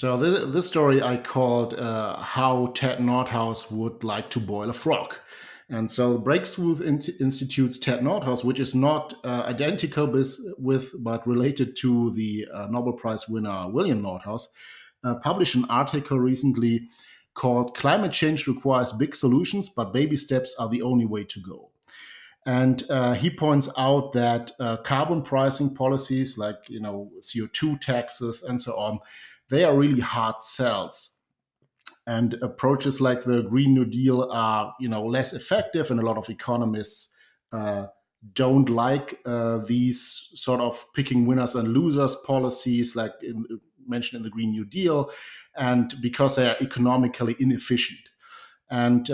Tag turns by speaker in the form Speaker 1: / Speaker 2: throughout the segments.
Speaker 1: So this story I called "How Ted Nordhaus Would Like to Boil a Frog," and so Breakthrough Institute's Ted Nordhaus, which is not identical with but related to the Nobel Prize winner William Nordhaus, published an article recently called "Climate Change Requires Big Solutions, but Baby Steps Are the Only Way to Go." And he points out that carbon pricing policies like CO2 taxes and so on, they are really hard sells. And approaches like the Green New Deal are less effective, and a lot of economists uh, don't like these sort of picking winners and losers policies, like mentioned in the Green New Deal, and because they are economically inefficient. And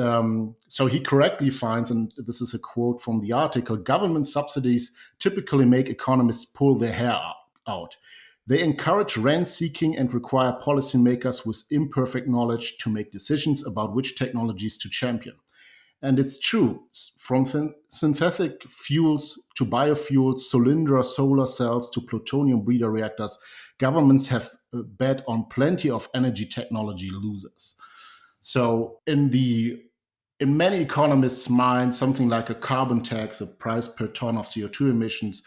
Speaker 1: so he correctly finds, and this is a quote from the article, government subsidies typically make economists pull their hair out. They encourage rent seeking and require policymakers with imperfect knowledge to make decisions about which technologies to champion. And it's true, from synthetic fuels to biofuels, cylinder solar cells to plutonium breeder reactors, governments have bet on plenty of energy technology losers. So in many economists' minds, something like a carbon tax, a price per ton of CO2 emissions,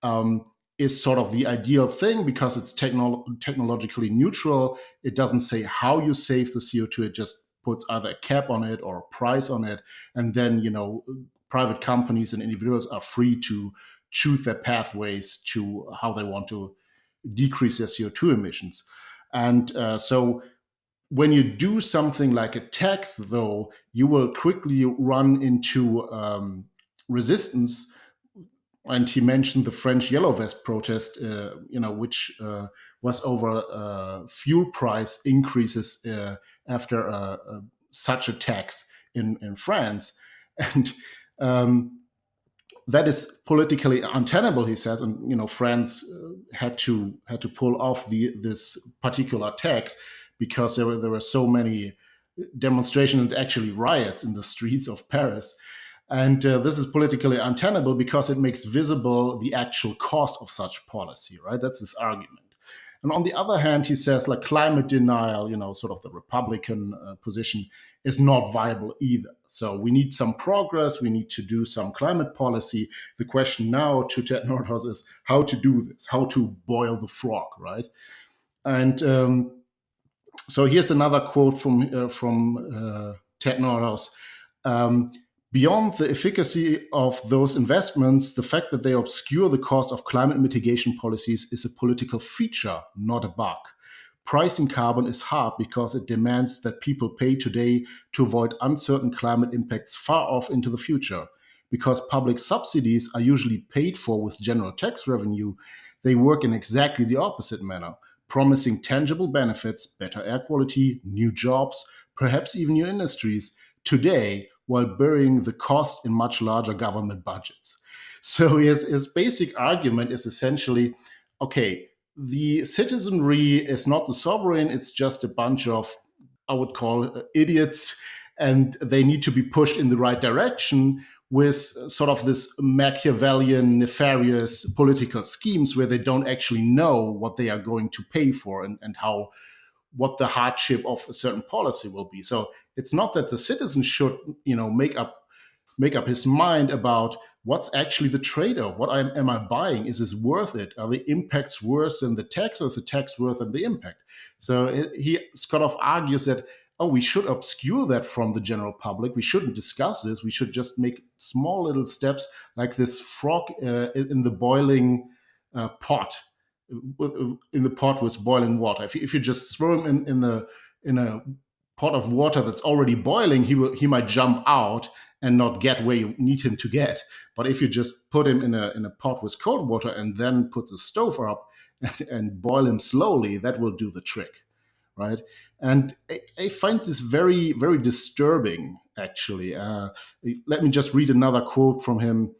Speaker 1: um, is sort of the ideal thing because it's technologically neutral. It doesn't say how you save the CO2; it just puts either a cap on it or a price on it, and then private companies and individuals are free to choose their pathways to how they want to decrease their CO2 emissions. And so when you do something like a tax, though, you will quickly run into resistance. And he mentioned the French Yellow Vest protest, which was over fuel price increases after such a tax in France, and that is politically untenable, he says. And France had to pull off this particular tax because there were so many demonstrations and actually riots in the streets of Paris. And this is politically untenable because it makes visible the actual cost of such policy, right? That's his argument. And on the other hand, he says like climate denial, sort of the Republican position, is not viable either. So we need some progress. We need to do some climate policy. The question now to Ted Nordhaus is how to do this, how to boil the frog, right? And so here's another quote from Ted Nordhaus. Um, Beyond the efficacy of those investments, the fact that they obscure the cost of climate mitigation policies is a political feature, not a bug. Pricing carbon is hard because it demands that people pay today to avoid uncertain climate impacts far off into the future. Because public subsidies are usually paid for with general tax revenue, they work in exactly the opposite manner, promising tangible benefits, better air quality, new jobs, perhaps even new industries today, while burying the cost in much larger government budgets. So his basic argument is essentially, okay, the citizenry is not the sovereign, it's just a bunch of, I would call, idiots, and they need to be pushed in the right direction with sort of this Machiavellian, nefarious political schemes where they don't actually know what they are going to pay for and how what the hardship of a certain policy will be. So it's not that the citizen should, make up his mind about what's actually the trade-off. What am I buying? Is this worth it? Are the impacts worse than the tax, or is the tax worse than the impact? So he sort of argues that, oh, we should obscure that from the general public. We shouldn't discuss this. We should just make small little steps like this frog in the boiling pot, in the pot with boiling water. If you just throw him in a pot of water that's already boiling, he might jump out and not get where you need him to get. But if you just put him in a pot with cold water and then put the stove up and boil him slowly, that will do the trick, right? And I find this very, very disturbing, actually. Let me just read another quote from him.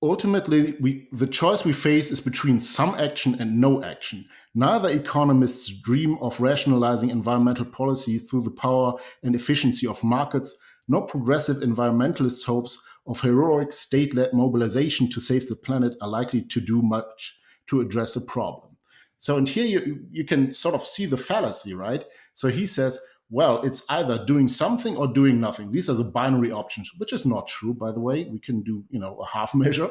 Speaker 1: Ultimately, the choice we face is between some action and no action. Neither economists dream of rationalizing environmental policy through the power and efficiency of markets, nor progressive environmentalists' hopes of heroic state-led mobilization to save the planet are likely to do much to address the problem. So, and here you can sort of see the fallacy, right? So he says, well, it's either doing something or doing nothing. These are the binary options, which is not true, by the way. We can do, a half measure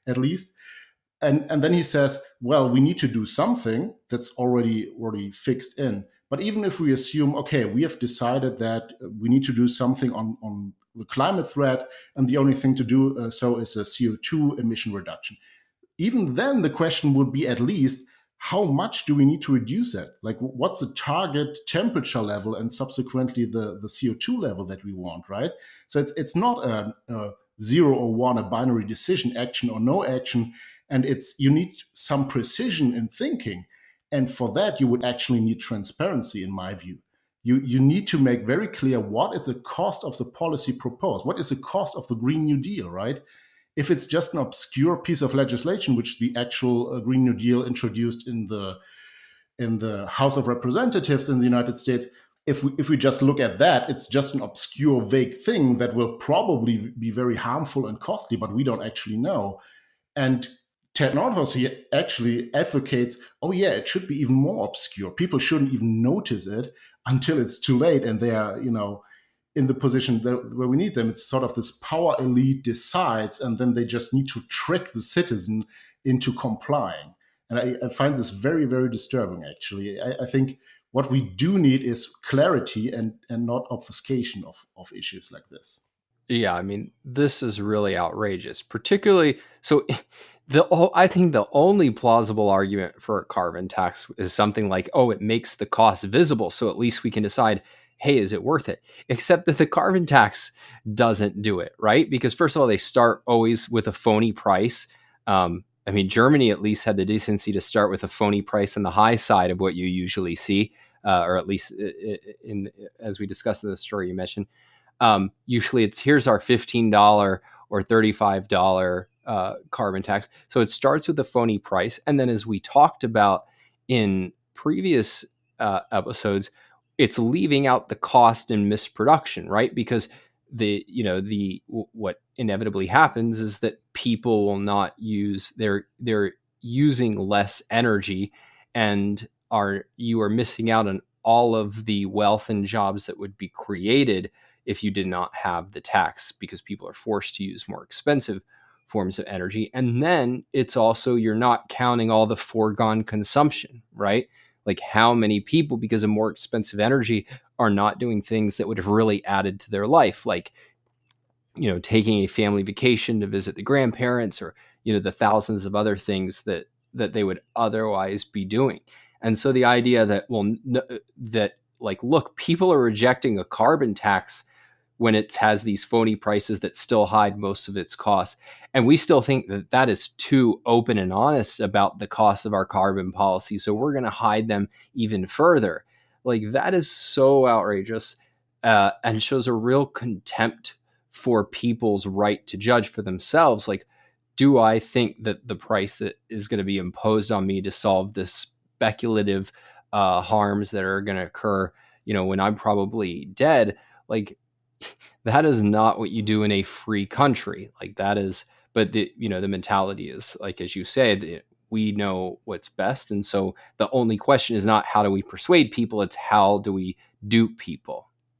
Speaker 1: at least. And then he says, well, we need to do something that's already fixed in. But even if we assume, okay, we have decided that we need to do something on the climate threat, and the only thing to do so is a CO2 emission reduction, even then the question would be, at least, how much do we need to reduce it? Like, what's the target temperature level and subsequently the CO2 level that we want, right? So it's not a zero or one, a binary decision, action or no action. And it's, you need some precision in thinking. And for that, you would actually need transparency, in my view. You need to make very clear what is the cost of the policy proposed, what is the cost of the Green New Deal, right? If it's just an obscure piece of legislation, which the actual Green New Deal introduced in the House of Representatives in the United States, if we just look at that, it's just an obscure, vague thing that will probably be very harmful and costly, but we don't actually know. And Ted Nordhaus, he actually advocates, oh yeah, it should be even more obscure. People shouldn't even notice it until it's too late and they are, in the position where we need them. It's sort of this power elite decides, and then they just need to trick the citizen into complying. And I find this very, very disturbing, actually. I think what we do need is clarity and not obfuscation of issues like this.
Speaker 2: Yeah, I mean, this is really outrageous. Particularly, so I think the only plausible argument for a carbon tax is something like, oh, it makes the cost visible, so at least we can decide, hey, is it worth it? Except that the carbon tax doesn't do it, right? Because first of all, they start always with a phony price. I mean, Germany at least had the decency to start with a phony price on the high side of what you usually see, or at least in as we discussed in the story you mentioned. Usually it's, here's our $15 or $35 carbon tax. So it starts with a phony price. And then, as we talked about in previous episodes, it's leaving out the cost and misproduction, right? Because what inevitably happens is that people will not use, they're using less energy, and you are missing out on all of the wealth and jobs that would be created if you did not have the tax, because people are forced to use more expensive forms of energy. And then it's also, you're not counting all the foregone consumption, right? Like, how many people, because of more expensive energy, are not doing things that would have really added to their life, like, taking a family vacation to visit the grandparents, or, the thousands of other things that they would otherwise be doing. And so the idea that, well, that, like, look, people are rejecting a carbon tax when it has these phony prices that still hide most of its costs. And we still think that that is too open and honest about the cost of our carbon policy. So we're going to hide them even further. Like, that is so outrageous, and shows a real contempt for people's right to judge for themselves. Like, do I think that the price that is going to be imposed on me to solve this speculative harms that are going to occur, when I'm probably dead, like, that is not what you do in a free country. Like, that is, but the mentality is, like, as you said, we know what's best. And so the only question is not how do we persuade people, it's how do we dupe people.